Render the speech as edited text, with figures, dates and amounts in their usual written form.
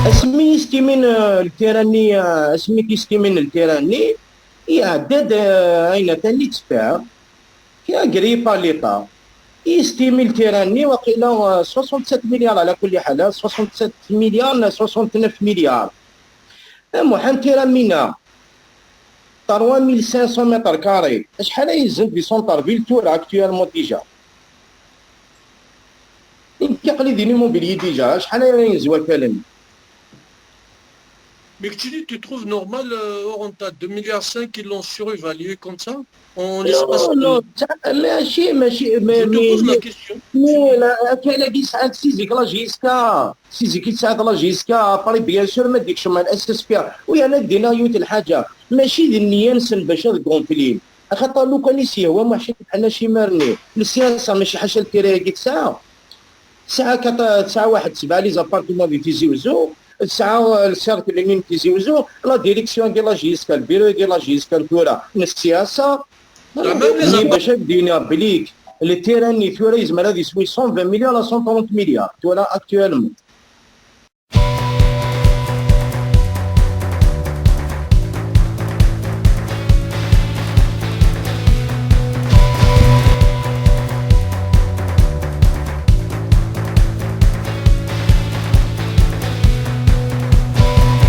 اسمي يستيمين التيراني، اسمي كيستيمين التيراني يعدد أين تاني تفاع كي قريبا ليطا يستيمي التيراني وقيلا 67 مليار على كل حال، 67 مليار لا 69 مليار. محن تيرامينا 3500 متر كاري، شحال يلزم في سونتر فيل تور اكتوالمون ديجا؟ يمكن قليل ديال الموبيليي ديجا شحال ينزوى كلام. Mais que tu trouves normal, on t'a 2,5 milliards qui l'ont surévalué comme ça, en l'espace نو de... نو ماشي Je te pose la مي question. مي لا كاين ساعات سيزيك لا جيسكا سيزيك ساعات لا جيسكا باري بيان سور ما ديكش ما الاساس فيها ويانا دينا يوت الحاجه ماشي ذي النيه نسن باش كونفلين خاطر لو كان هو ماشي بحال شي مرني السياسه ماشي حاجه الكراكي ساعه ساعه ساعه واحد 7 لي زابارتمون اللي تيزيوزو ساعه السيركل اللي تيزيوزو لا ديريكسيون ديال لا جيسكا البيرو ديال لا جيسكا نتورا السياسه Même les اللي appartements, باش بدينا بليك التيراني ثورا يزمر هذا يسوي 120 مليار ولا 130 مليار ثورا اكتوالمون.